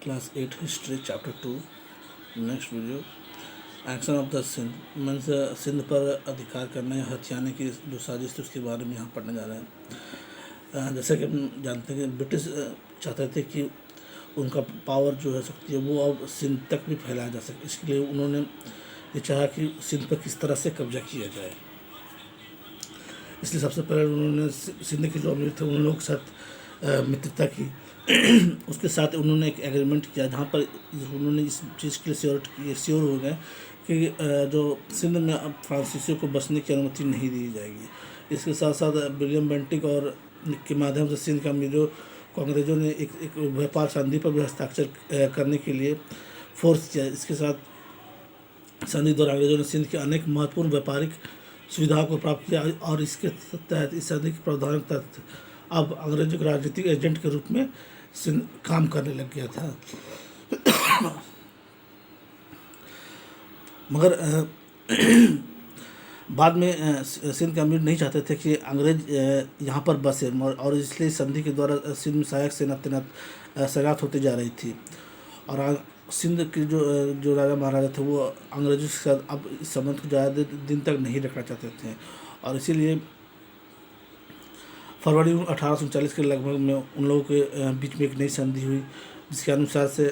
Class 8 history chapter 2 next video action of the Sindh means Sindh पर अधिकार करना या हथियाने की जो साजिश थी उसके बारे में यहाँ पढ़ने जा रहे हैं। जैसा कि हम जानते हैं कि ब्रिटिश चाहते थे कि उनका पावर जो है शक्ति है वो अब सिंध तक भी फैलाया जा सके। इसके लिए उन्होंने ये चाहा कि सिंध पर किस तरह से कब्जा किया जाए। इसलिए सबसे पहले उन्होंने सिंध के जो अमीर थे उन लोगों के साथ मित्रता की। उसके साथ उन्होंने एक एग्रीमेंट किया जहाँ पर उन्होंने इस चीज़ के लिए श्योर हो गए कि जो सिंध में अब फ्रांसीसियों को बसने की अनुमति नहीं दी जाएगी। इसके साथ साथ विलियम बेंटिक और के माध्यम से सिंध के अमीरों को अंग्रेज़ों ने एक व्यापार संधि पर भी हस्ताक्षर करने के लिए फोर्स किया। इसके साथ संधि द्वारा अंग्रेज़ों ने सिंध के अनेक महत्वपूर्ण व्यापारिक सुविधाओं को प्राप्त किया और इसके तहत इस संधि के प्रावधान के तहत अब अंग्रेजों के राजनीतिक एजेंट के रूप में सिंध काम करने लग गया था। मगर बाद में सिंध के अमीर नहीं चाहते थे कि अंग्रेज यहाँ पर बसे और इसलिए संधि के द्वारा सिंध में सहायक सेना तैनात होती जा रही थी। और सिंध के जो राजा महाराजा थे वो अंग्रेजों के साथ अब इस संबंध को ज़्यादा दिन तक नहीं रखना चाहते थे और इसीलिए फरवरी 1839 के लगभग में उन लोगों के बीच में एक नई संधि हुई जिसके अनुसार से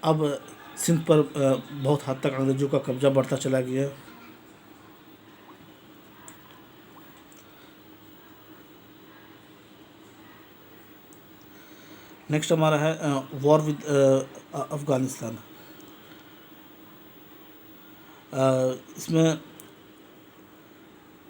अब सिंध पर बहुत हद तक अंग्रेजों का कब्जा बढ़ता चला गया। नेक्स्ट हमारा है वॉर विद अफ़गानिस्तान। इसमें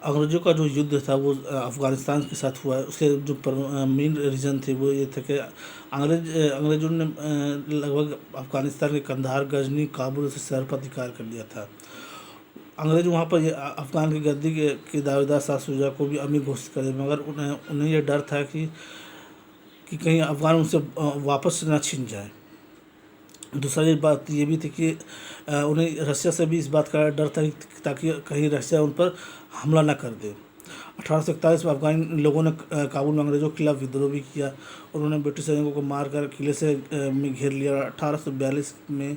अंग्रेज़ों का जो युद्ध था वो अफ़गानिस्तान के साथ हुआ है। उसके जो मेन रीज़न थे वो ये थे कि अंग्रेज़ों ने लगभग अफ़गानिस्तान के कंधार, गजनी, काबुल से शहर पर अधिकार कर लिया था। अंग्रेज वहाँ पर अफ़गान की गद्दी के दावेदार शाह शुजा को भी अमीर घोषित कर दिया, मगर उन्हें यह डर था कि कहीं अफ़गान उनसे वापस न छीन जाए। दूसरी बात ये भी थी कि उन्हें रशिया से भी इस बात का डर था ताकि कहीं रशिया उन पर हमला न कर दे। 1841 में अफ़गान लोगों ने काबुल में अंग्रेज़ों के खिलाफ विद्रोह भी किया। उन्होंने ब्रिटिश सैनिकों को मारकर किले से में घेर लिया। 1842 में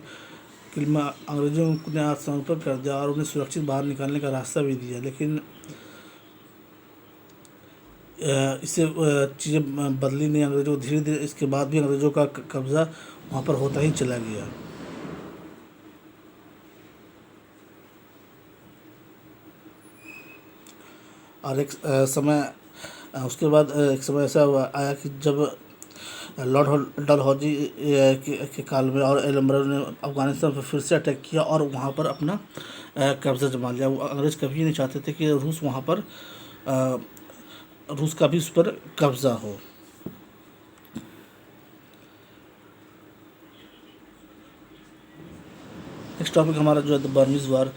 किले में अंग्रेज़ों ने आत्मसमर्पण कर दिया और उन्हें सुरक्षित बाहर निकालने का रास्ता भी दिया, लेकिन इससे चीज़ें बदली नहीं। अंग्रेज़ों धीरे धीरे इसके बाद भी अंग्रेज़ों का कब्ज़ा वहाँ पर होता ही चला गया। और एक समय उसके बाद एक समय ऐसा आया कि जब लॉर्ड डलहौजी के काल में और एलम्बर ने अफ़गानिस्तान पर फिर से अटैक किया और वहाँ पर अपना कब्ज़ा जमा लिया। वो अंग्रेज़ कभी नहीं चाहते थे कि रूस वहाँ पर रूस का भी उस पर कब्ज़ा हो। नेक्स्ट टॉपिक हमारा जो है the Burmese war.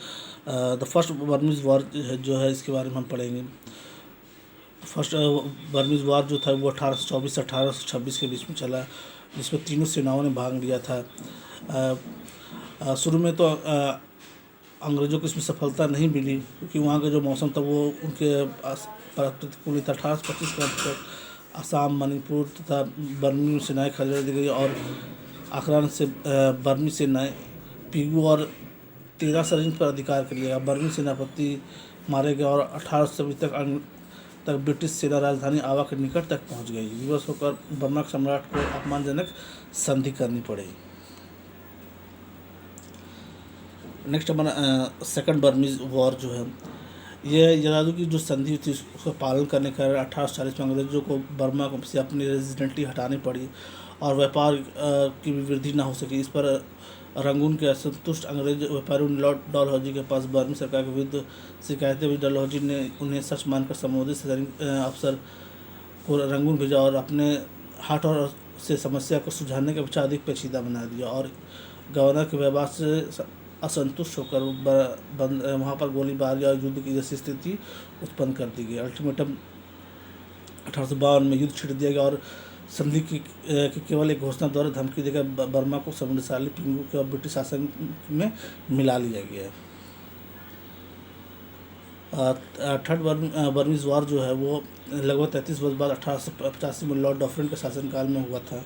The first Burmese war जो है इसके बारे में हम पढ़ेंगे। फर्स्ट बर्मीज़ वार जो था वो 1824 से 1826 के बीच में चला, जिसमें तीनों सेनाओं ने भाग लिया था। शुरू में तो अंग्रेज़ों को इसमें सफलता नहीं मिली क्योंकि वहाँ का जो मौसम था वो उनके प्रतिकूल था। 1825 के अंत तक असम, मणिपुर तथा बर्मी में सेनाएँ खदेड़ दी गई और आखिर से बर्मी सेनाएँ पीगू और 13 सरंज पर अधिकार कर लिया। बर्मी सेनापति मारे गए और 1820 तक ब्रिटिश सेना राजधानी आवा के निकट तक पहुंच गई। विवश होकर बर्मा सम्राट को अपमानजनक संधि करनी पड़ी। नेक्स्ट हमारा सेकंड बर्मीज़ वॉर जो है ये यादव की जो संधि थी उसका पालन करने के कारण 1840 में अंग्रेज़ों को बर्मा से अपनी रेजिडेंटली हटानी पड़ी और व्यापार की भी वृद्धि ना हो सकी। इस पर रंगून के असंतुष्ट अंग्रेज व्यापारियों ने लॉर्ड डलहौजी के पास बर्मी सरकार के विरुद्ध शिकायतें हुई। डलहौजी ने उन्हें सच मानकर संबोधित सैनिक अफसर को रंगून भेजा और अपने हाथ और से समस्या को सुलझाने के पीछे अधिक पेचीदा बना दिया और गवर्नर के व्यवहार से असंतुष्ट होकर वहाँ पर गोलीबारी और युद्ध की जैसी स्थिति उत्पन्न कर दी गई। अल्टीमेटम 1852 में युद्ध छिड़ दिया गया और संधि की केवल एक घोषणा द्वारा धमकी देकर बर्मा को समुद्रशाली पिंगू के और ब्रिटिश शासन में मिला लिया गया। थर्ड बर्मीज़ वार जो है वो लगभग 33 वर्ष बाद 1885 में लॉर्ड डफरिन के शासनकाल में हुआ था।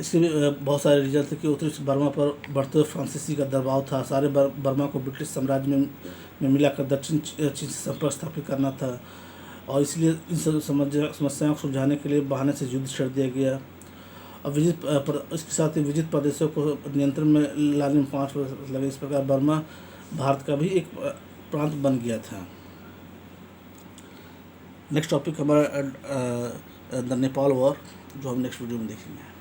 इसके भी बहुत सारे रीजन थे कि उत्तरी बर्मा पर बढ़ते हुए फ्रांसीसी का दबाव था। सारे बर्मा को ब्रिटिश साम्राज्य में मिलाकर दक्षिण चीन से संपर्क स्थापित करना था, और इसलिए इन समस्याओं को सुलझाने के लिए बहाने से युद्ध छेड़ दिया गया। और इसके साथ ही विजित प्रदेशों को नियंत्रण में लाने में 5 वर्ष लगे। इस प्रकार बर्मा भारत का भी एक प्रांत बन गया था। नेक्स्ट टॉपिक हमारा द नेपाल वॉर, जो हम नेक्स्ट वीडियो में देखेंगे।